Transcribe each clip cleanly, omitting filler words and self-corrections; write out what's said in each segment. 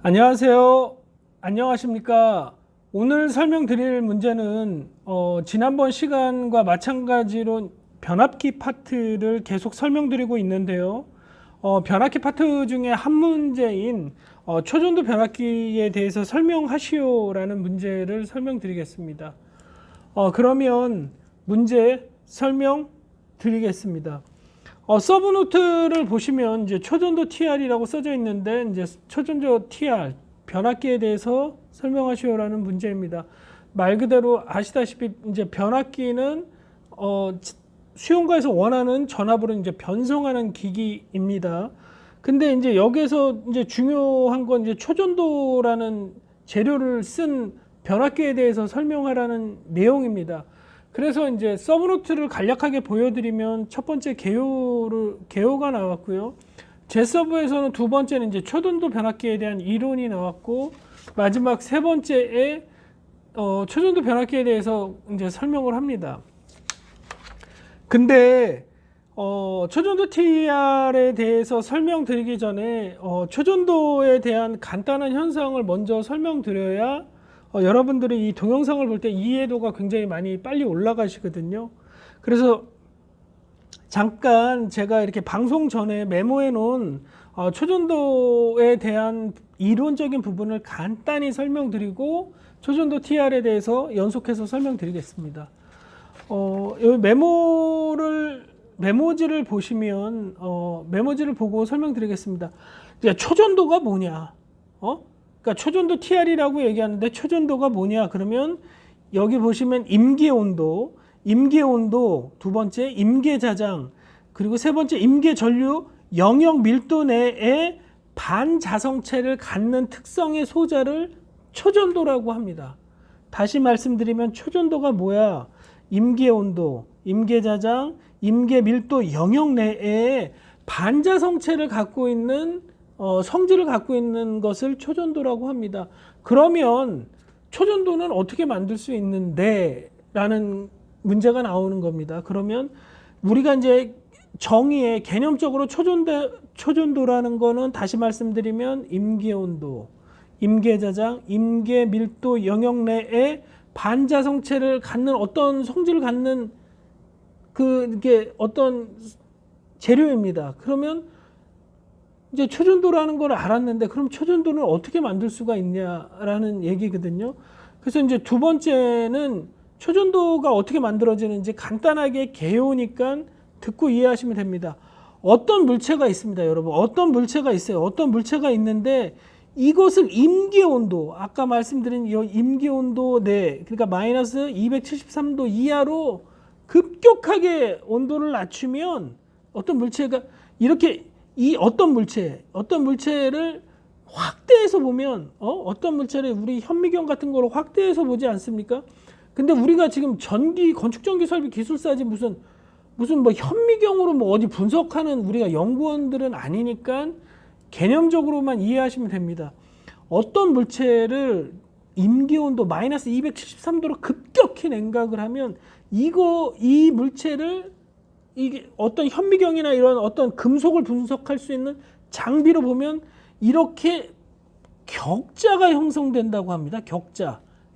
안녕하세요. 안녕하십니까. 오늘 설명드릴 문제는 지난번 시간과 마찬가지로 변압기 파트를 계속 설명드리고 있는데요. 변압기 파트 중에 한 문제인 초전도 변압기에 대해서 설명하시오라는 문제를 설명드리겠습니다. 그러면 문제 설명드리겠습니다. 서브노트를 보시면 이제 초전도 TR이라고 써져 있는데 이제 초전도 TR 변압기에 대해서 설명하시오라는 문제입니다. 말 그대로 아시다시피 이제 변압기는 수용가에서 원하는 전압으로 이제 변성하는 기기입니다. 근데 이제 여기에서 이제 중요한 건 이제 초전도라는 재료를 쓴 변압기에 대해서 설명하라는 내용입니다. 그래서 이제 서브노트를 간략하게 보여드리면 첫 번째 개요가 나왔고요. 제 서브에서는 두 번째는 이제 초전도 변압기에 대한 이론이 나왔고, 마지막 세 번째에 초전도 변압기에 대해서 이제 설명을 합니다. 근데 초전도 TR에 대해서 설명드리기 전에 초전도에 대한 간단한 현상을 먼저 설명드려야 여러분들이 이 동영상을 볼 때 이해도가 굉장히 많이 빨리 올라가시거든요. 그래서 잠깐 제가 이렇게 방송 전에 메모해 놓은 초전도에 대한 이론적인 부분을 간단히 설명드리고 초전도 TR에 대해서 연속해서 설명드리겠습니다. 여기 메모지를 보시면 메모지를 보고 설명드리겠습니다. 그러니까 초전도가 뭐냐? 그러니까 초전도 TR이라고 얘기하는데 초전도가 뭐냐? 그러면 여기 보시면 임계온도, 두 번째 임계자장, 그리고 세 번째 임계전류 영역 밀도 내에 반자성체를 갖는 특성의 소자를 초전도라고 합니다. 다시 말씀드리면 초전도가 뭐야? 임계온도, 임계자장, 임계밀도 영역 내에 반자성체를 갖고 있는 성질을 갖고 있는 것을 초전도라고 합니다. 그러면 초전도는 어떻게 만들 수 있는데? 라는 문제가 나오는 겁니다. 그러면 우리가 이제 정의에 개념적으로 초전도라는 거는 다시 말씀드리면 임계온도, 임계자장, 임계밀도 영역 내에 반자성체를 갖는 어떤 성질을 갖는 이게 어떤 재료입니다. 그러면 이제 초전도라는 걸 알았는데 그럼 초전도는 어떻게 만들 수가 있냐라는 얘기거든요. 그래서 이제 두 번째는 초전도가 어떻게 만들어지는지 간단하게 개요니까 듣고 이해하시면 됩니다. 어떤 물체가 있습니다, 여러분. 어떤 물체가 있어요. 어떤 물체가 있는데 이것을 임계온도, 아까 말씀드린 이 임계온도 내, 그러니까 마이너스 273도 이하로 급격하게 온도를 낮추면 어떤 물체가 이렇게 어떤 물체를 확대해서 보면 어떤 물체를 우리 현미경 같은 거로 확대해서 보지 않습니까? 근데 우리가 지금 건축 전기 설비 기술사지 무슨 뭐 현미경으로 뭐 어디 분석하는 우리가 연구원들은 아니니까 개념적으로만 이해하시면 됩니다. 어떤 물체를 임계온도 마이너스 273도로 급격히 냉각을 하면 이 물체를 이게 어떤 현미경이나 이런 어떤 금속을 분석할 수 있는 장비로 보면 이렇게 격자가 형성된다고 합니다.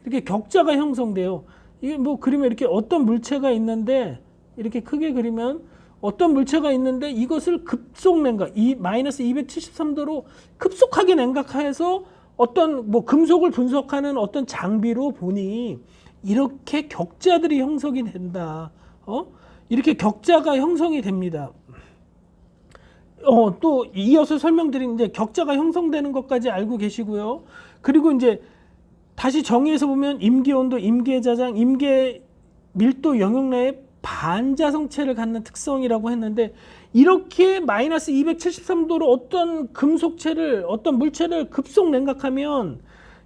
이렇게 격자가 형성돼요. 이게 뭐 그리면 이렇게 어떤 물체가 있는데 이렇게 크게 그리면 어떤 물체가 있는데 이것을 급속 냉각, 이 마이너스 273도로 급속하게 냉각해서 어떤 뭐 금속을 분석하는 어떤 장비로 보니 이렇게 격자들이 형성이 된다. 이렇게 격자가 형성이 됩니다. 또 이어서 설명드린 이제 격자가 형성되는 것까지 알고 계시고요. 그리고 이제 다시 정의해서 보면 임계온도, 임계자장, 임계밀도 영역 내에 반자성체를 갖는 특성이라고 했는데 이렇게 마이너스 273도로 어떤 물체를 급속 냉각하면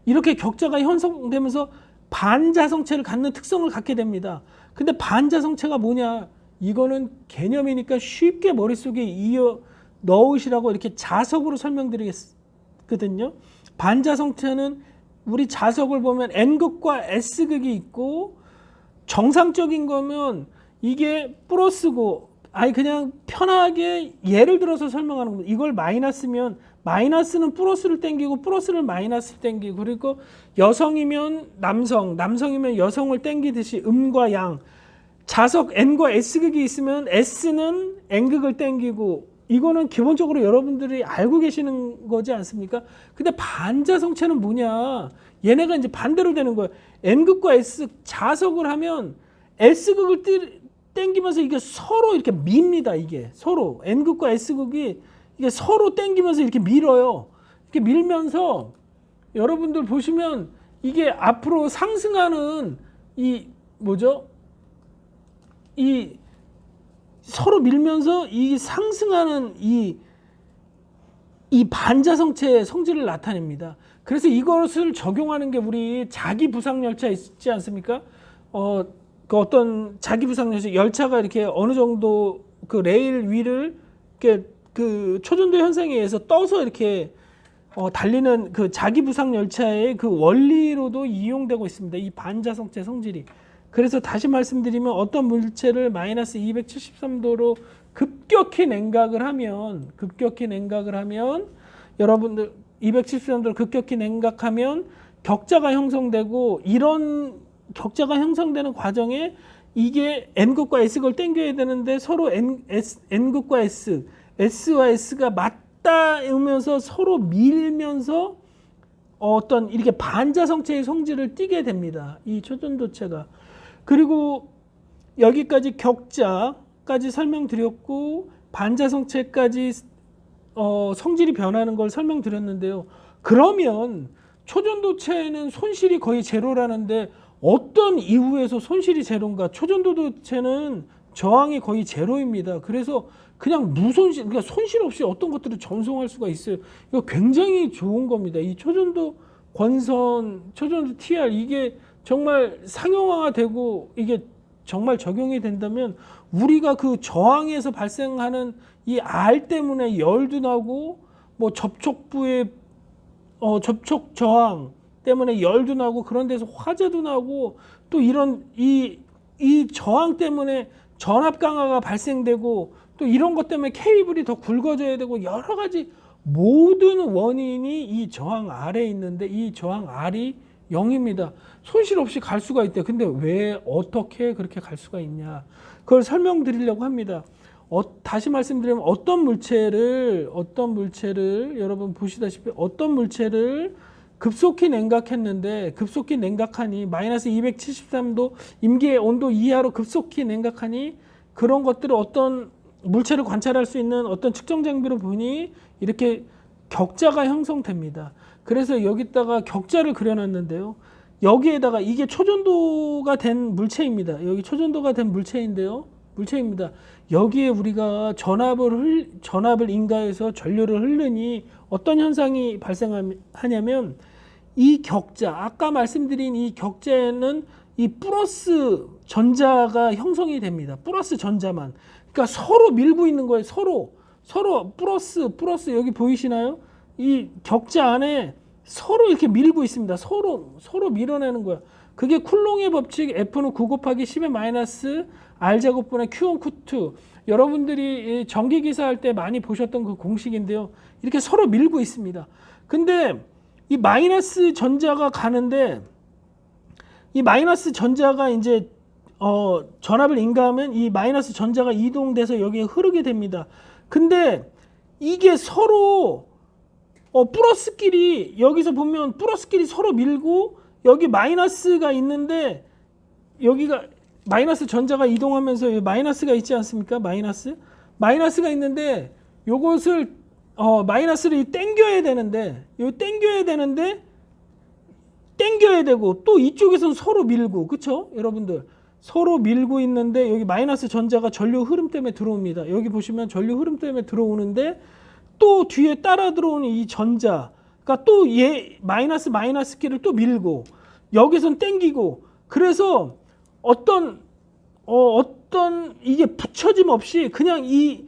이렇게 격자가 형성되면서 반자성체를 갖는 특성을 갖게 됩니다. 근데 반자성체가 뭐냐? 이거는 개념이니까 쉽게 머릿속에 이어 넣으시라고 이렇게 자석으로 설명드리겠거든요. 반자성체는 우리 자석을 보면 N극과 S극이 있고 정상적인 거면 이게 플러스고 그냥 편하게 예를 들어서 설명하는 겁니다. 이걸 마이너스면 마이너스는 플러스를 땡기고 플러스를 마이너스를 땡기고 그리고 여성이면 남성, 남성이면 여성을 땡기듯이 음과 양 자석 N과 S극이 있으면 S는 N극을 땡기고 이거는 기본적으로 여러분들이 알고 계시는 거지 않습니까? 근데 반자성체는 뭐냐? 얘네가 이제 반대로 되는 거예요. N극과 S 자석을 하면 S극을 땡기면서 이게 서로 이렇게 밉니다. 이게 서로 N극과 S극이 이게 서로 땡기면서 이렇게 밀어요. 이렇게 밀면서 여러분들 보시면 이게 앞으로 상승하는 이 뭐죠? 이 서로 밀면서 이 상승하는 이 반자성체의 성질을 나타냅니다. 그래서 이것을 적용하는 게 우리 자기 부상 열차 있지 않습니까? 그 어떤 자기 부상 열차가 이렇게 어느 정도 그 레일 위를 이렇게 그 초전도 현상에 의해서 떠서 이렇게 달리는 그 자기 부상 열차의 그 원리로도 이용되고 있습니다. 이 반자성체 성질이. 그래서 다시 말씀드리면 어떤 물체를 마이너스 273도로 급격히 냉각을 하면 여러분들 273도로 급격히 냉각하면 격자가 형성되고 이런 격자가 형성되는 과정에 이게 N극과 S극을 당겨야 되는데 서로 N극과 S와 S가 맞닿으면서 서로 밀면서 어떤 이렇게 반자성체의 성질을 띠게 됩니다. 이 초전도체가. 그리고 여기까지 격자까지 설명드렸고 반자성체까지 성질이 변하는 걸 설명드렸는데요. 그러면 초전도체는 손실이 거의 제로라는데 어떤 이유에서 손실이 제로인가? 초전도체는 저항이 거의 제로입니다. 그래서 그냥 무손실, 그러니까 손실 없이 어떤 것들을 전송할 수가 있어요. 이거 굉장히 좋은 겁니다. 이 초전도 권선, 초전도 TR 이게 정말 상용화되고 이게 정말 적용이 된다면 우리가 그 저항에서 발생하는 이 R 때문에 열도 나고 뭐 접촉부의 접촉 저항 때문에 열도 나고 그런 데서 화재도 나고 또 이런 이 저항 때문에 전압 강화가 발생되고 또 이런 것 때문에 케이블이 더 굵어져야 되고 여러 가지 모든 원인이 이 저항 R에 있는데 이 저항 R이 0입니다. 손실 없이 갈 수가 있대. 근데 왜 어떻게 그렇게 갈 수가 있냐? 그걸 설명드리려고 합니다. 다시 말씀드리면 어떤 물체를 여러분 보시다시피 어떤 물체를 급속히 냉각했는데 급속히 냉각하니 마이너스 273도 임기의 온도 이하로 급속히 냉각하니 그런 것들을 어떤 물체를 관찰할 수 있는 어떤 측정 장비로 보니 이렇게 격자가 형성됩니다. 그래서 여기다가 격자를 그려놨는데요. 여기에다가 이게 초전도가 된 물체입니다. 여기 초전도가 된 물체입니다. 여기에 우리가 전압을 인가해서 전류를 흐르니 어떤 현상이 발생하냐면 이 격자, 아까 말씀드린 이 격자에는 이 플러스 전자가 형성이 됩니다. 플러스 전자만. 그러니까 서로 밀고 있는 거예요. 서로 플러스 여기 보이시나요? 이 격자 안에 서로 이렇게 밀고 있습니다. 서로 밀어내는 거야. 그게 쿨롱의 법칙 F는 9 곱하기 10의 마이너스 R제곱분의 Q1 Q2. 여러분들이 전기기사 할 때 많이 보셨던 그 공식인데요. 이렇게 서로 밀고 있습니다. 근데 이 마이너스 전자가 가는데 이 마이너스 전자가 이제 전압을 인가하면 이 마이너스 전자가 이동돼서 여기에 흐르게 됩니다. 근데 이게 서로 플러스끼리 여기서 보면 플러스끼리 서로 밀고 여기 마이너스가 있는데 여기가 마이너스 전자가 이동하면서 마이너스가 있지 않습니까? 마이너스가 있는데 요것을 마이너스를 땡겨야 되는데 땡겨야 되고 또 이쪽에서는 서로 밀고 그쵸? 여러분들 서로 밀고 있는데 여기 마이너스 전자가 전류 흐름 때문에 들어옵니다. 여기 보시면 전류 흐름 때문에 들어오는데 또 뒤에 따라 들어오는 이 전자가 또 얘 마이너스 끼를 또 밀고 여기선 땡기고 그래서 어떤 이게 붙여짐 없이 그냥 이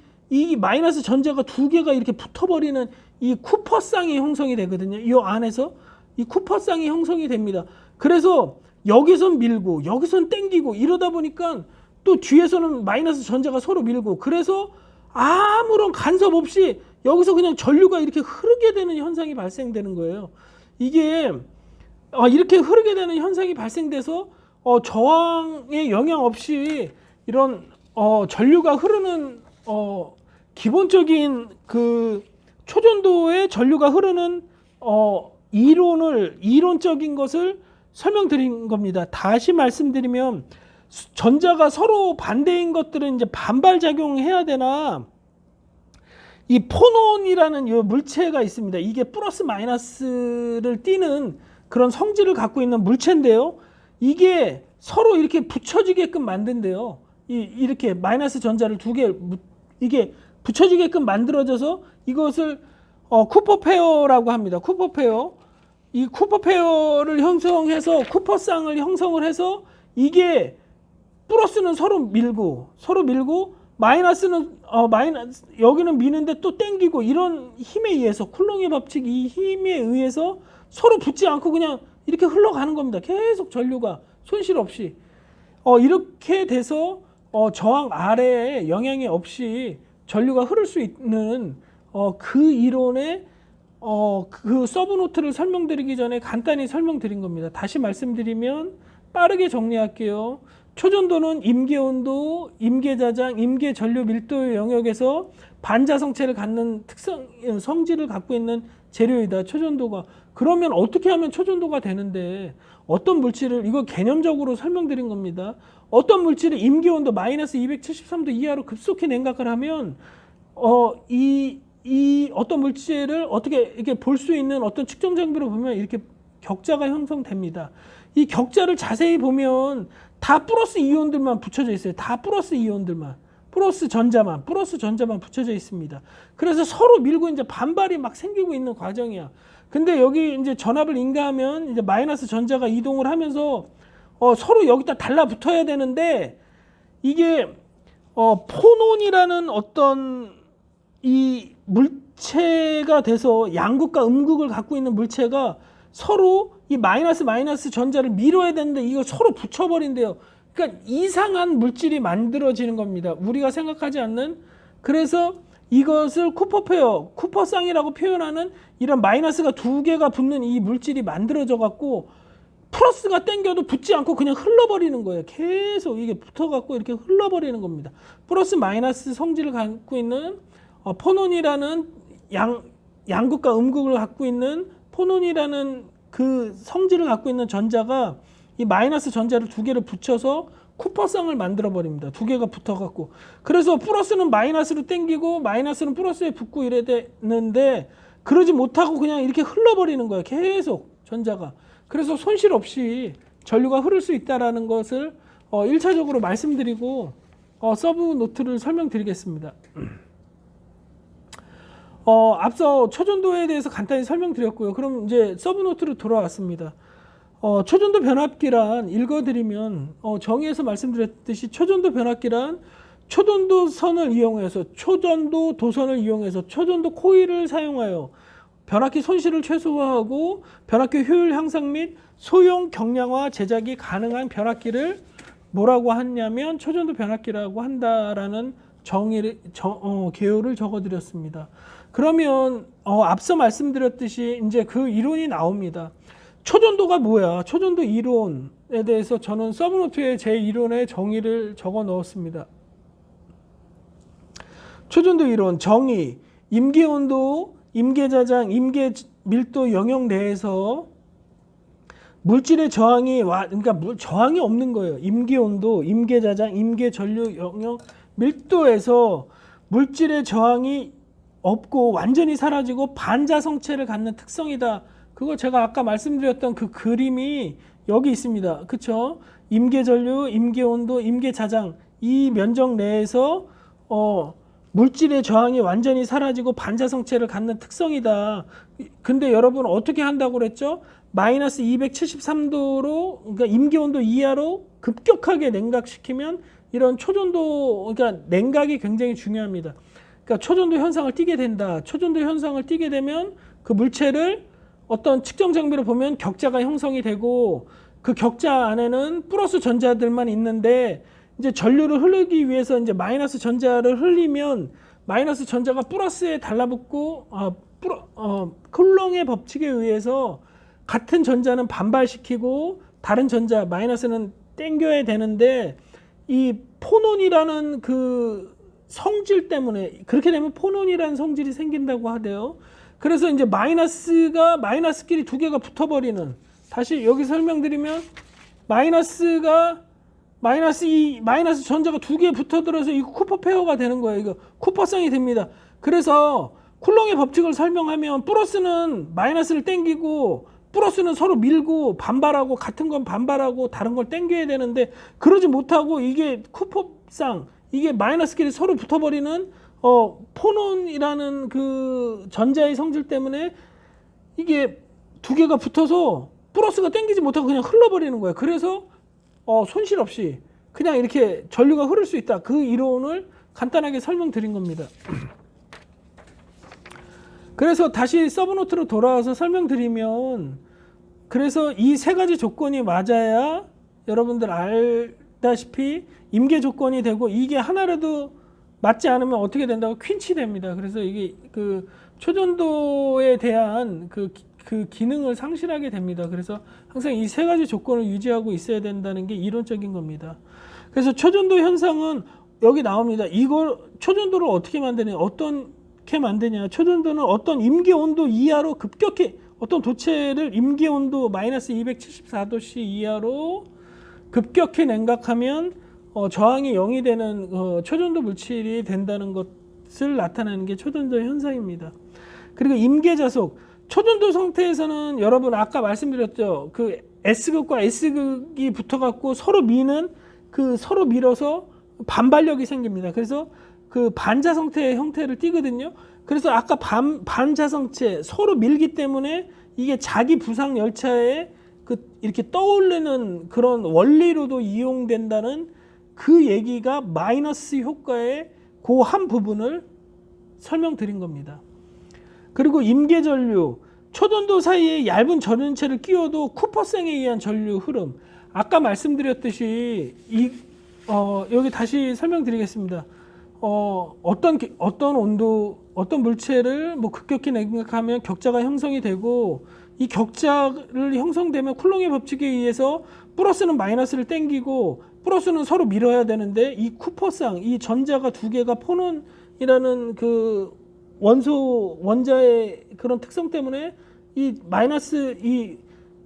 마이너스 전자가 두 개가 이렇게 붙어버리는 이 쿠퍼쌍이 형성이 되거든요. 이 안에서 이 쿠퍼쌍이 형성이 됩니다. 그래서 여기선 밀고 여기선 땡기고 이러다 보니까 또 뒤에서는 마이너스 전자가 서로 밀고 그래서 아무런 간섭 없이 여기서 그냥 전류가 이렇게 흐르게 되는 현상이 발생되는 거예요. 이게 이렇게 흐르게 되는 현상이 발생돼서 저항에 영향 없이 이런 전류가 흐르는 기본적인 그 초전도의 전류가 흐르는 이론적인 것을 설명드린 겁니다. 다시 말씀드리면 전자가 서로 반대인 것들은 이제 반발 작용해야 되나, 이 포논이라는 이 물체가 있습니다. 이게 플러스 마이너스를 띠는 그런 성질을 갖고 있는 물체인데요. 이게 서로 이렇게 붙여지게끔 만든대요. 이렇게 마이너스 전자를 두 개 이게 붙여지게끔 만들어져서 이것을 쿠퍼 페어라고 합니다. 쿠퍼 페어. 이 쿠퍼 페어를 형성해서 쿠퍼쌍을 형성을 해서 이게 플러스는 서로 밀고 마이너스는 여기는 미는데 또 땡기고, 이런 힘에 의해서 쿨롱의 법칙, 이 힘에 의해서 서로 붙지 않고 그냥 이렇게 흘러가는 겁니다. 계속 전류가 손실 없이 이렇게 돼서 저항 아래에 영향이 없이 전류가 흐를 수 있는 그 이론의 그 서브노트를 설명드리기 전에 간단히 설명드린 겁니다. 다시 말씀드리면 빠르게 정리할게요. 초전도는 임계온도, 임계자장, 임계전류 밀도의 영역에서 반자성체를 갖는 성질을 갖고 있는 재료이다. 초전도가. 그러면 어떻게 하면 초전도가 되는데, 어떤 물질을, 이거 개념적으로 설명드린 겁니다. 어떤 물질을 임계온도 마이너스 273도 이하로 급속히 냉각을 하면 이 어떤 물질을 어떻게 이렇게 볼 수 있는 어떤 측정 장비로 보면 이렇게 격자가 형성됩니다. 이 격자를 자세히 보면 다 플러스 이온들만 붙여져 있어요. 다 플러스 이온들만, 플러스 전자만 붙여져 있습니다. 그래서 서로 밀고 이제 반발이 막 생기고 있는 과정이야. 근데 여기 이제 전압을 인가하면 이제 마이너스 전자가 이동을 하면서 서로 여기다 달라붙어야 되는데, 이게 포논이라는 어떤 이 물체가 돼서 양극과 음극을 갖고 있는 물체가 서로 이 마이너스 전자를 밀어야 되는데 이거 서로 붙여버린대요. 그러니까 이상한 물질이 만들어지는 겁니다. 우리가 생각하지 않는. 그래서 이것을 쿠퍼페어, 쿠퍼쌍이라고 표현하는 이런 마이너스가 두 개가 붙는 이 물질이 만들어져 갖고 플러스가 땡겨도 붙지 않고 그냥 흘러버리는 거예요. 계속 이게 붙어갖고 이렇게 흘러버리는 겁니다. 플러스 마이너스 성질을 갖고 있는 포논이라는 양극과 음극을 갖고 있는 포논이라는 그 성질을 갖고 있는 전자가 이 마이너스 전자를 두 개를 붙여서 쿠퍼쌍을 만들어 버립니다. 두 개가 붙어갖고. 그래서 플러스는 마이너스로 땡기고 마이너스는 플러스에 붙고 이래야 되는데, 그러지 못하고 그냥 이렇게 흘러버리는 거예요. 계속 전자가. 그래서 손실 없이 전류가 흐를 수 있다는 것을 1차적으로 말씀드리고 서브 노트를 설명드리겠습니다. 앞서 초전도에 대해서 간단히 설명드렸고요. 그럼 이제 서브 노트로 돌아왔습니다. 초전도 변압기란, 읽어드리면 정의에서 말씀드렸듯이 초전도 변압기란 초전도 선을 이용해서, 초전도 도선을 이용해서 초전도 코일을 사용하여 변압기 손실을 최소화하고 변압기 효율 향상 및 소용 경량화 제작이 가능한 변압기를 뭐라고 하냐면 초전도 변압기라고 한다라는 개요를 적어드렸습니다. 그러면 앞서 말씀드렸듯이 이제 그 이론이 나옵니다. 초전도가 뭐야? 초전도 이론에 대해서 저는 서브노트에 제 이론의 정의를 적어 넣었습니다. 초전도 이론 정의: 임계온도, 임계자장, 임계밀도 영역 내에서 물질의 저항이 그러니까 저항이 없는 거예요. 임계온도, 임계자장, 임계전류 영역 밀도에서 물질의 저항이 없고 완전히 사라지고 반자성체를 갖는 특성이다. 그거 제가 아까 말씀드렸던 그 그림이 여기 있습니다. 그쵸? 임계전류, 임계온도, 임계자장, 이 면적 내에서 물질의 저항이 완전히 사라지고 반자성체를 갖는 특성이다. 근데 여러분 어떻게 한다고 그랬죠? 마이너스 273도로, 그러니까 임계온도 이하로 급격하게 냉각시키면 이런 초전도, 그러니까 냉각이 굉장히 중요합니다. 그러니까 초전도 현상을 띠게 된다. 초전도 현상을 띠게 되면 그 물체를 어떤 측정 장비로 보면 격자가 형성이 되고, 그 격자 안에는 플러스 전자들만 있는데, 이제 전류를 흐르기 위해서 이제 마이너스 전자를 흘리면 마이너스 전자가 플러스에 달라붙고 쿨롱의 법칙에 의해서 같은 전자는 반발시키고 다른 전자 마이너스는 땡겨야 되는데 이 포논이라는 그 성질 때문에 그렇게 되면 포논이라는 성질이 생긴다고 하대요. 그래서 이제 마이너스끼리 두 개가 붙어버리는, 다시 여기 설명드리면 마이너스 전자가 두 개 붙어들어서 이 쿠퍼 페어가 되는 거예요. 이거 쿠퍼성이 됩니다. 그래서 쿨롱의 법칙을 설명하면 플러스는 마이너스를 땡기고 플러스는 서로 밀고 반발하고 같은 건 반발하고 다른 걸 땡겨야 되는데 그러지 못하고 이게 쿠퍼상 이게 마이너스끼리 서로 붙어버리는 포논이라는 그 전자의 성질 때문에 이게 두 개가 붙어서 플러스가 땡기지 못하고 그냥 흘러버리는 거예요. 그래서 손실 없이 그냥 이렇게 전류가 흐를 수 있다. 그 이론을 간단하게 설명드린 겁니다. 그래서 다시 서브노트로 돌아와서 설명드리면, 그래서 이 세 가지 조건이 맞아야 여러분들 알다시피 임계 조건이 되고, 이게 하나라도 맞지 않으면 어떻게 된다고? 퀸치 됩니다. 그래서 이게 그 초전도에 대한 그 기능을 상실하게 됩니다. 그래서 항상 이 세 가지 조건을 유지하고 있어야 된다는 게 이론적인 겁니다. 그래서 초전도 현상은 여기 나옵니다. 이걸 초전도를 어떻게 만드냐, 어떻게 만드냐. 초전도는 어떤 임계 온도 이하로 급격히, 어떤 도체를 임계 온도 마이너스 274도씨 이하로 급격히 냉각하면 저항이 0이 되는 초전도 물질이 된다는 것을 나타내는 게 초전도 현상입니다. 그리고 임계 자속, 초전도 상태에서는 여러분 아까 말씀드렸죠. 그 S극과 S극이 붙어갖고 서로 미는, 그 서로 밀어서 반발력이 생깁니다. 그래서 그 반자성체의 형태를 띠거든요. 그래서 아까 반자성체 서로 밀기 때문에 이게 자기 부상 열차에 이렇게 떠오르는 그런 원리로도 이용된다는 그 얘기가 마이너스 효과의 그 한 부분을 설명드린 겁니다. 그리고 임계전류, 초전도 사이에 얇은 전륜체를 끼워도 쿠퍼성에 의한 전류 흐름. 아까 말씀드렸듯이 여기 다시 설명드리겠습니다. 어떤 온도, 어떤 물체를 뭐 급격히 냉각하면 격자가 형성이 되고, 이 격자를 형성되면 쿨롱의 법칙에 의해서 플러스는 마이너스를 땡기고 플러스는 서로 밀어야 되는데, 이 쿠퍼상, 이 전자가 두 개가 포논이라는 그 원자의 그런 특성 때문에 이 마이너스, 이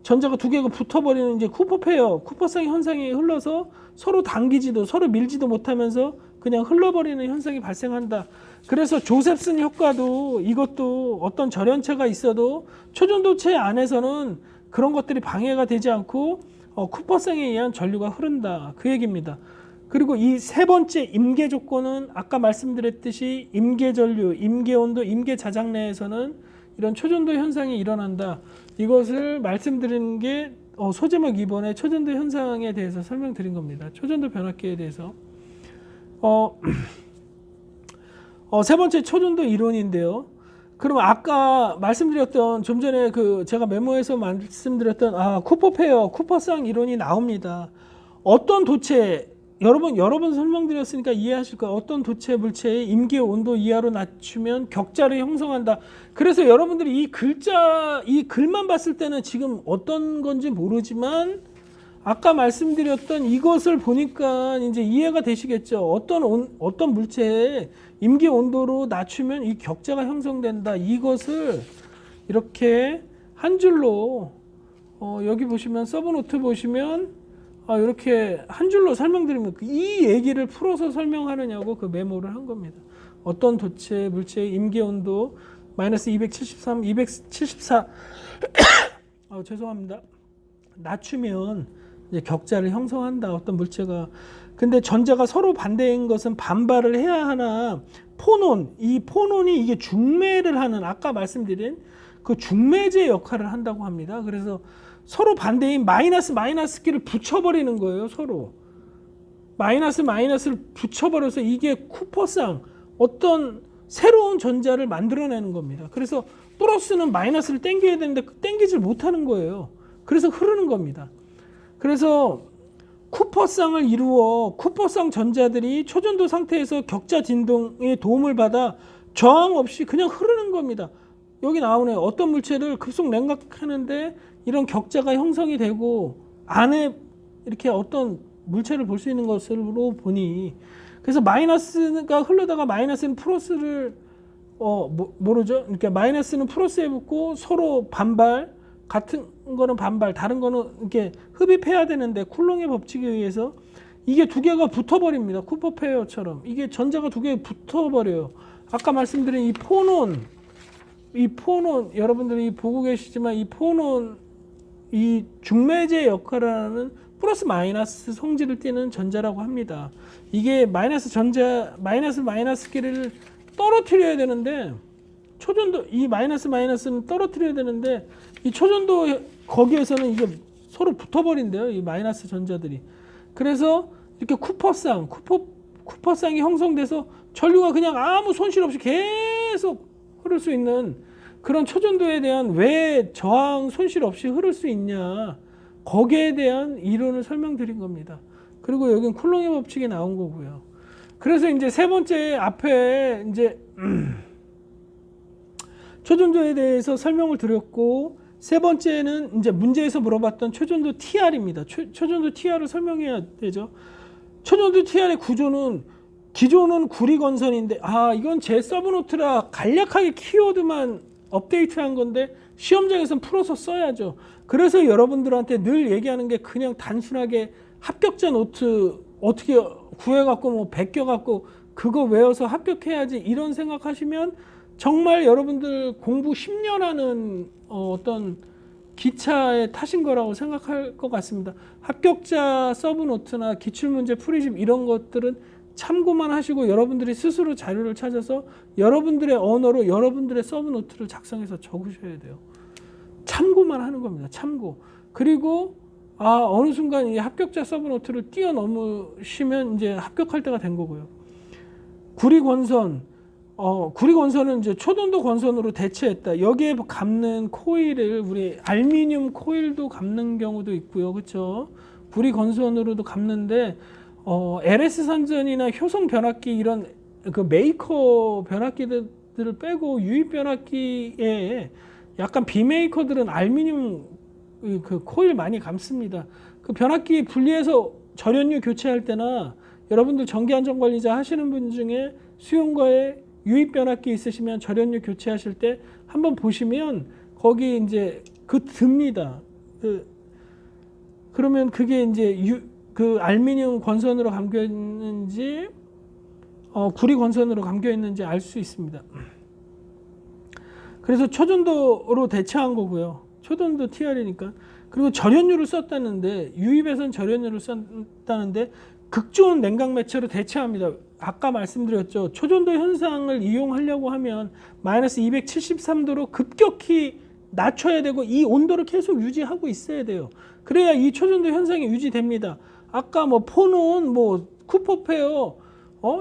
전자가 두 개가 붙어버리는 이제 쿠퍼 페어, 쿠퍼성 현상이 흘러서 서로 당기지도 서로 밀지도 못하면서 그냥 흘러버리는 현상이 발생한다. 그래서 조셉슨 효과도, 이것도 어떤 절연체가 있어도 초전도체 안에서는 그런 것들이 방해가 되지 않고 쿠퍼성에 의한 전류가 흐른다. 그 얘기입니다. 그리고 이 세 번째 임계 조건은 아까 말씀드렸듯이 임계 전류, 임계 온도, 임계 자작 내에서는 이런 초전도 현상이 일어난다. 이것을 말씀드리는 게 소제목 2번의 초전도 현상에 대해서 설명드린 겁니다. 초전도 변압기에 대해서. 세 번째 초전도 이론인데요. 그럼 아까 말씀드렸던, 좀 전에 제가 메모에서 말씀드렸던 쿠퍼 페어, 쿠퍼상 이론이 나옵니다. 어떤 도체, 여러 번 설명드렸으니까 이해하실 거예요. 어떤 도체 물체의 임계 온도 이하로 낮추면 격자를 형성한다. 그래서 여러분들이 이 글만 봤을 때는 지금 어떤 건지 모르지만 아까 말씀드렸던 이것을 보니까 이제 이해가 되시겠죠. 어떤 물체의 임계 온도로 낮추면 이 격자가 형성된다. 이것을 이렇게 한 줄로 여기 보시면 서브노트 보시면 이렇게 한 줄로 설명드리면 이 얘기를 풀어서 설명하느냐고 그 메모를 한 겁니다. 어떤 도체 물체의 임계 온도 마이너스 273, 274 죄송합니다. 낮추면 이제 격자를 형성한다. 어떤 물체가. 근데 전자가 서로 반대인 것은 반발을 해야 하나, 이 포논이 이게 중매를 하는, 아까 말씀드린 그 중매제 역할을 한다고 합니다. 그래서 서로 반대인 마이너스끼를 붙여버리는 거예요. 서로 마이너스를 붙여버려서 이게 쿠퍼상 어떤 새로운 전자를 만들어내는 겁니다. 그래서 플러스는 마이너스를 땡겨야 되는데 땡기질 못하는 거예요. 그래서 흐르는 겁니다. 그래서 쿠퍼쌍을 이루어 쿠퍼쌍 전자들이 초전도 상태에서 격자 진동의 도움을 받아 저항 없이 그냥 흐르는 겁니다. 여기 나오네요. 어떤 물체를 급속 냉각하는데 이런 격자가 형성이 되고 안에 이렇게 어떤 물체를 볼 수 있는 것으로 보니, 그래서 마이너스가 흐르다가 마이너스는 플러스를 모르죠. 그러니까 마이너스는 플러스에 붙고 서로 반발, 같은 거는 반발, 다른 거는 이렇게 흡입해야 되는데 쿨롱의 법칙에 의해서 이게 두 개가 붙어버립니다. 쿠퍼 페어처럼 이게 전자가 두 개 붙어버려요. 아까 말씀드린 이 포논 여러분들이 보고 계시지만 이 포논, 이 중매제 역할을 하는 플러스 마이너스 성질을 띠는 전자라고 합니다. 이게 마이너스끼리를 떨어뜨려야 되는데, 초전도 이 마이너스는 떨어뜨려야 되는데 이 초전도 거기에서는 이게 서로 붙어버린대요. 이 마이너스 전자들이. 그래서 이렇게 쿠퍼쌍이 형성돼서 전류가 그냥 아무 손실 없이 계속 흐를 수 있는 그런 초전도에 대한 왜 저항 손실 없이 흐를 수 있냐, 거기에 대한 이론을 설명드린 겁니다. 그리고 여기는 쿨롱의 법칙이 나온 거고요. 그래서 이제 세 번째 앞에 이제 초전도에 대해서 설명을 드렸고, 세 번째는 이제 문제에서 물어봤던 초전도 TR입니다. 초전도 TR을 설명해야 되죠. 초전도 TR의 구조는 기존은 구리건선인데, 이건 제 서브노트라 간략하게 키워드만 업데이트한 건데 시험장에서는 풀어서 써야죠. 그래서 여러분들한테 늘 얘기하는 게 그냥 단순하게 합격자 노트 어떻게 구해갖고 뭐 베껴갖고 그거 외워서 합격해야지 이런 생각하시면 정말 여러분들 공부 10년 하는 어떤 기차에 타신 거라고 생각할 것 같습니다. 합격자 서브노트나 기출문제 풀이집 이런 것들은 참고만 하시고 여러분들이 스스로 자료를 찾아서 여러분들의 언어로 여러분들의 서브노트를 작성해서 적으셔야 돼요. 참고만 하는 겁니다. 참고. 그리고 어느 순간 이 합격자 서브노트를 뛰어넘으시면 이제 합격할 때가 된 거고요. 구리건선은 이제 초전도 건선으로 대체했다. 여기에 감는 코일을 우리 알루미늄 코일도 감는 경우도 있고요. 그렇죠? 구리건선으로도 감는데 LS 산전이나 효성 변압기 이런 그 메이커 변압기들을 빼고 유입 변압기에 약간 비메이커들은 알루미늄 그 코일 많이 감습니다. 그 변압기 분리해서 절연유 교체할 때나 여러분들 전기안전관리자 하시는 분 중에 수용거에 유입 변압기 있으시면 절연유 교체하실 때 한번 보시면 거기 이제 듭니다. 그러면 그게 이제 그 알루미늄 건선으로 감겨 있는지 구리 건선으로 감겨 있는지 알 수 있습니다. 그래서 초전도로 대체한 거고요. 초전도 TR이니까. 그리고 절연유를 썼다는데, 유입에선 절연유를 썼다는데 극좋은 냉각 매체로 대체합니다. 아까 말씀드렸죠. 초전도 현상을 이용하려고 하면 마이너스 273도로 급격히 낮춰야 되고 이 온도를 계속 유지하고 있어야 돼요. 그래야 이 초전도 현상이 유지됩니다. 아까 뭐 포논, 뭐 쿠퍼페어,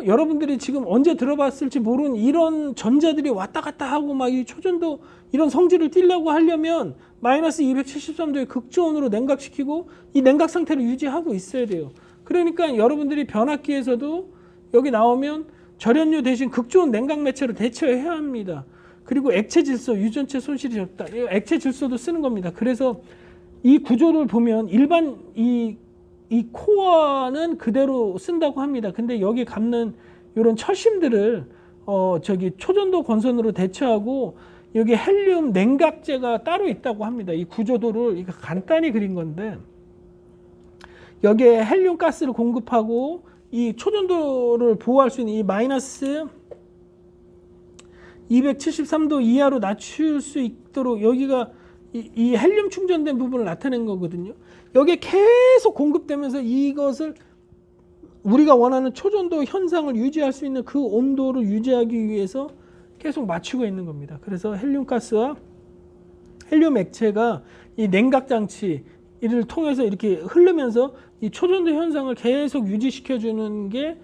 여러분들이 지금 언제 들어봤을지 모르는 이런 전자들이 왔다 갔다 하고 막 이 초전도 이런 성질을 띠려고 하려면 마이너스 273도의 극저온으로 냉각시키고 이 냉각 상태를 유지하고 있어야 돼요. 그러니까 여러분들이 변압기에서도 여기 나오면 절연유 대신 극저온 냉각 매체로 대체해야 합니다. 그리고 액체 질소, 유전체 손실이 적다. 액체 질소도 쓰는 겁니다. 그래서 이 구조를 보면 일반 이 코어는 그대로 쓴다고 합니다. 근데 여기 감는 이런 철심들을 초전도 건선으로 대체하고 여기 헬륨 냉각제가 따로 있다고 합니다. 이 구조도를 이거 간단히 그린 건데 여기에 헬륨 가스를 공급하고 이 초전도를 보호할 수 있는 이 마이너스 273도 이하로 낮출 수 있도록 여기가 이 헬륨 충전된 부분을 나타낸 거거든요. 여기에 계속 공급되면서 이것을 우리가 원하는 초전도 현상을 유지할 수 있는 그 온도를 유지하기 위해서 계속 맞추고 있는 겁니다. 그래서 헬륨 가스와 헬륨 액체가 이 냉각 장치를 통해서 이렇게 흐르면서 이 초전도 현상을 계속 유지시켜 주는 게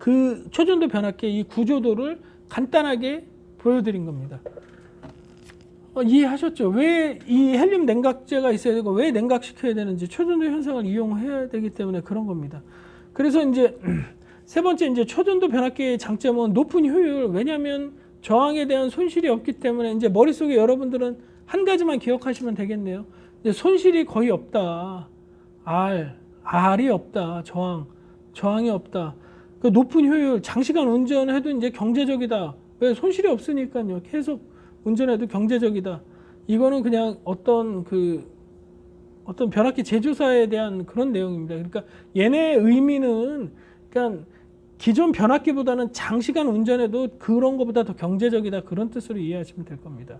그 초전도 변압기의 이 구조도를 간단하게 보여드린 겁니다. 이해하셨죠? 왜 이 헬륨 냉각제가 있어야 되고 왜 냉각시켜야 되는지 초전도 현상을 이용해야 되기 때문에 그런 겁니다. 그래서 이제 세 번째 이제 초전도 변압기의 장점은 높은 효율. 왜냐하면 저항에 대한 손실이 없기 때문에 이제 머릿속에 여러분들은 한 가지만 기억하시면 되겠네요. 이제 손실이 거의 없다. R이 없다. 저항이 없다. 그 높은 효율, 장시간 운전해도 이제 경제적이다. 왜? 손실이 없으니까요. 계속 운전해도 경제적이다. 이거는 그냥 어떤 변압기 제조사에 대한 그런 내용입니다. 그러니까 얘네 의미는 그러니까 기존 변압기보다는 장시간 운전해도 그런 것보다 더 경제적이다. 그런 뜻으로 이해하시면 될 겁니다.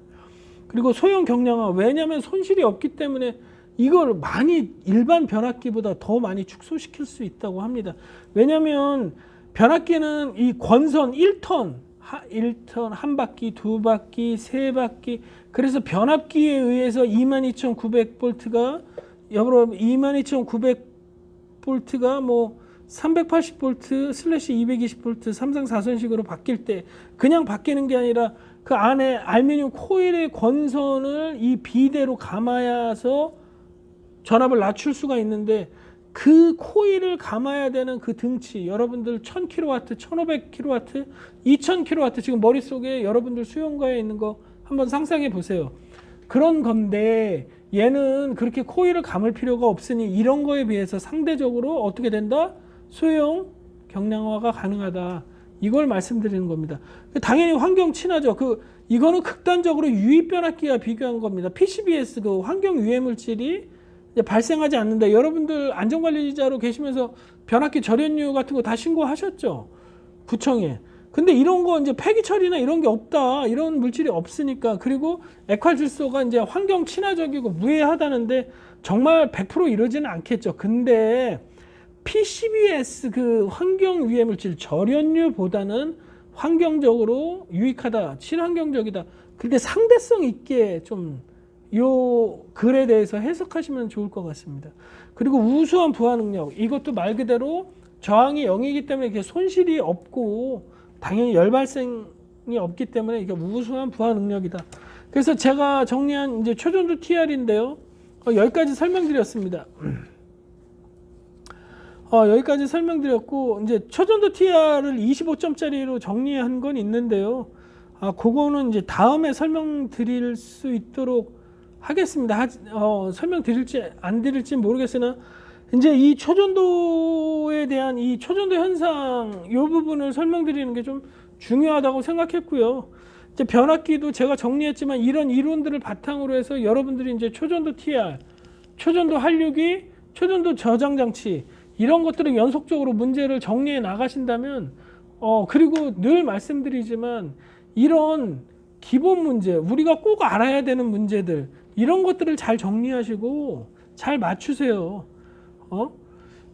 그리고 소형 경량화. 왜냐하면 손실이 없기 때문에 이걸 많이 일반 변압기보다 더 많이 축소시킬 수 있다고 합니다. 왜냐하면 변압기는 이 권선 1톤 한 바퀴, 두 바퀴, 세 바퀴. 그래서 변압기에 의해서 22,900볼트가 여러분 22,900볼트가 뭐 380볼트 슬래시 220볼트 3상 4선식으로 바뀔 때 그냥 바뀌는 게 아니라 그 안에 알루미늄 코일의 권선을 이 비대로 감아야서 전압을 낮출 수가 있는데 그 코일을 감아야 되는 그 등치 여러분들 1000kW, 1500kW, 2000kW 지금 머릿속에 여러분들 수용가에 있는 거 한번 상상해 보세요. 그런 건데 얘는 그렇게 코일을 감을 필요가 없으니 이런 거에 비해서 상대적으로 어떻게 된다? 소형 경량화가 가능하다. 이걸 말씀드리는 겁니다. 당연히 환경 친화죠. 이거는 극단적으로 유입 변압기와 비교한 겁니다. PCBS 그 환경 유해 물질이 발생하지 않는다. 여러분들 안전관리자로 계시면서 변압기 절연류 같은 거 다 신고하셨죠? 구청에. 근데 이런 거 이제 폐기 처리나 이런 게 없다. 이런 물질이 없으니까. 그리고 액화질소가 이제 환경 친화적이고 무해하다는데 정말 100% 이러지는 않겠죠. 근데 PCBS 그 환경 유해 물질 절연류보다는 환경적으로 유익하다. 친환경적이다. 근데 상대성 있게 좀 요 글에 대해서 해석하시면 좋을 것 같습니다. 그리고 우수한 부하 능력. 이것도 말 그대로 저항이 0이기 때문에 이렇게 손실이 없고 당연히 열 발생이 없기 때문에 이게 우수한 부하 능력이다. 그래서 제가 정리한 이제 초전도 TR인데요. 여기까지 설명드렸습니다. 여기까지 설명드렸고 이제 초전도 TR을 25점짜리로 정리한 건 있는데요. 그거는 이제 다음에 설명드릴 수 있도록 하겠습니다. 설명드릴지 안 드릴지 모르겠으나 이제 이 초전도에 대한 이 초전도 현상 이 부분을 설명드리는 게 좀 중요하다고 생각했고요. 이제 변압기도 제가 정리했지만 이런 이론들을 바탕으로 해서 여러분들이 이제 초전도 TR, 초전도 한류기, 초전도 저장 장치 이런 것들을 연속적으로 문제를 정리해 나가신다면 그리고 늘 말씀드리지만 이런 기본 문제 우리가 꼭 알아야 되는 문제들 이런 것들을 잘 정리하시고 잘 맞추세요.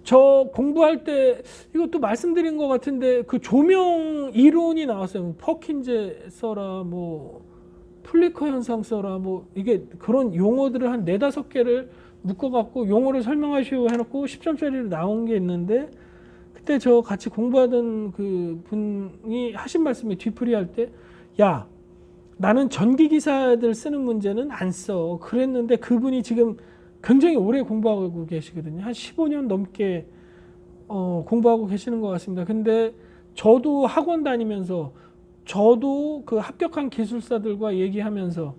저 공부할 때 이것도 말씀드린 것 같은데 그 조명 이론이 나왔어요. 퍼킨즈 써라, 뭐 플리커 현상 써라, 뭐 이게 그런 용어들을 한 4-5개를 묶어갖고 용어를 설명하시오 해놓고 10점짜리로 나온 게 있는데 그때 저 같이 공부하던 그 분이 하신 말씀이 뒤풀이할 때 야, 나는 전기기사들 쓰는 문제는 안 써. 그랬는데 그분이 지금 굉장히 오래 공부하고 계시거든요. 한 15년 넘게 공부하고 계시는 것 같습니다. 근데 저도 학원 다니면서 저도 그 합격한 기술사들과 얘기하면서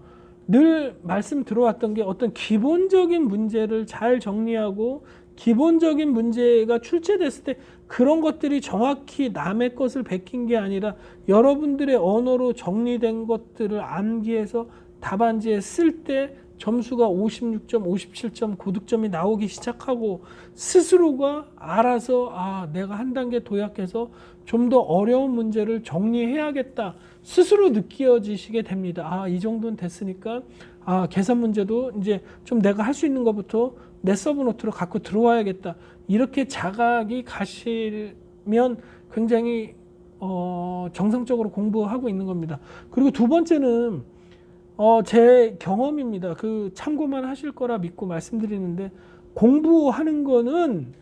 늘 말씀 들어왔던 게 어떤 기본적인 문제를 잘 정리하고 기본적인 문제가 출제됐을 때 그런 것들이 정확히 남의 것을 베낀 게 아니라 여러분들의 언어로 정리된 것들을 암기해서 답안지에 쓸 때 점수가 56점, 57점, 고득점이 나오기 시작하고 스스로가 알아서 내가 한 단계 도약해서 좀 더 어려운 문제를 정리해야겠다. 스스로 느껴지시게 됩니다. 이 정도는 됐으니까 계산 문제도 이제 좀 내가 할 수 있는 것부터 내 서브노트로 갖고 들어와야겠다. 이렇게 자각이 가시면 굉장히 정상적으로 공부하고 있는 겁니다. 그리고 두 번째는 제 경험입니다. 참고만 하실 거라 믿고 말씀드리는데 공부하는 거는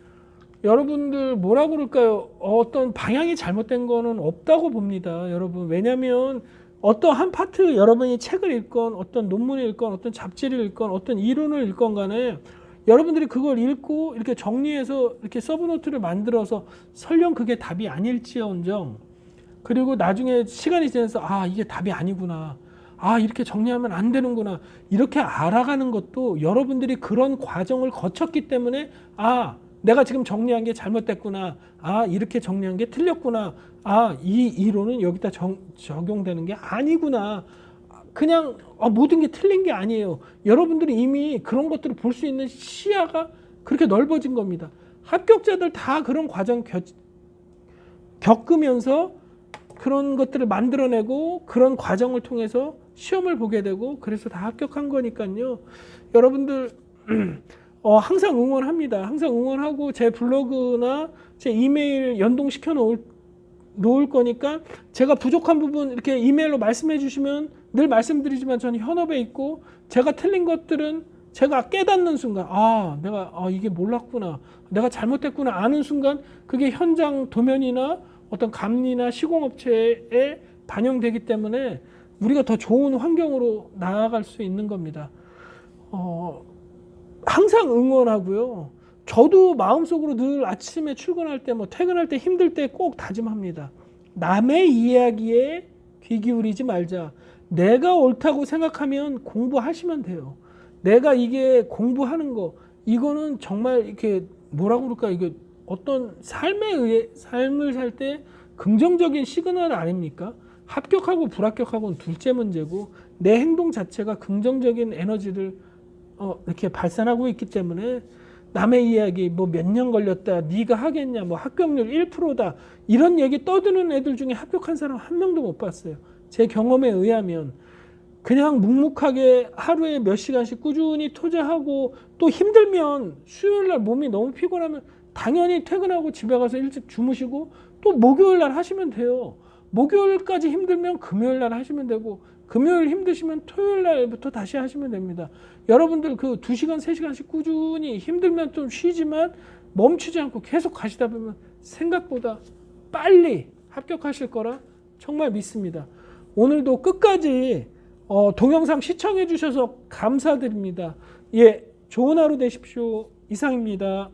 여러분들 뭐라고 그럴까요? 어떤 방향이 잘못된 거는 없다고 봅니다. 여러분 왜냐하면 어떤 한 파트 여러분이 책을 읽건 어떤 논문을 읽건 어떤 잡지를 읽건 어떤 이론을 읽건 간에 여러분들이 그걸 읽고 이렇게 정리해서 이렇게 서브노트를 만들어서 설령 그게 답이 아닐지언정 그리고 나중에 시간이 지나서 아 이게 답이 아니구나. 아 이렇게 정리하면 안 되는구나. 이렇게 알아가는 것도 여러분들이 그런 과정을 거쳤기 때문에 아 내가 지금 정리한 게 잘못됐구나. 아 이렇게 정리한 게 틀렸구나. 아 이 이론은 여기다 적용되는 게 아니구나. 그냥 모든 게 틀린 게 아니에요. 여러분들이 이미 그런 것들을 볼 수 있는 시야가 그렇게 넓어진 겁니다. 합격자들 다 그런 과정 겪으면서 그런 것들을 만들어내고 그런 과정을 통해서 시험을 보게 되고 그래서 다 합격한 거니까요. 여러분들 항상 응원합니다. 항상 응원하고 제 블로그나 제 이메일 연동시켜 놓을 거니까 제가 부족한 부분 이렇게 이메일로 말씀해 주시면 늘 말씀드리지만 저는 현업에 있고 제가 틀린 것들은 제가 깨닫는 순간 내가 이게 몰랐구나. 내가 잘못했구나 아는 순간 그게 현장 도면이나 어떤 감리나 시공업체에 반영되기 때문에 우리가 더 좋은 환경으로 나아갈 수 있는 겁니다. 항상 응원하고요. 저도 마음속으로 늘 아침에 출근할 때 퇴근할 때 힘들 때 꼭 다짐합니다. 남의 이야기에 귀 기울이지 말자. 내가 옳다고 생각하면 공부하시면 돼요. 내가 이게 공부하는 거 이거는 정말 이렇게 뭐라고 그럴까 이게 어떤 삶을 살 때 긍정적인 시그널 아닙니까? 합격하고 불합격하고는 둘째 문제고 내 행동 자체가 긍정적인 에너지를 이렇게 발산하고 있기 때문에 남의 이야기 몇 년 걸렸다 네가 하겠냐 합격률 1%다 이런 얘기 떠드는 애들 중에 합격한 사람 한 명도 못 봤어요. 제 경험에 의하면 그냥 묵묵하게 하루에 몇 시간씩 꾸준히 투자하고 또 힘들면 수요일날 몸이 너무 피곤하면 당연히 퇴근하고 집에 가서 일찍 주무시고 또 목요일날 하시면 돼요. 목요일까지 힘들면 금요일날 하시면 되고 금요일 힘드시면 토요일날부터 다시 하시면 됩니다. 여러분들 그 2시간, 3시간씩 꾸준히 힘들면 좀 쉬지만 멈추지 않고 계속 가시다 보면 생각보다 빨리 합격하실 거라 정말 믿습니다. 오늘도 끝까지 동영상 시청해 주셔서 감사드립니다. 예, 좋은 하루 되십시오. 이상입니다.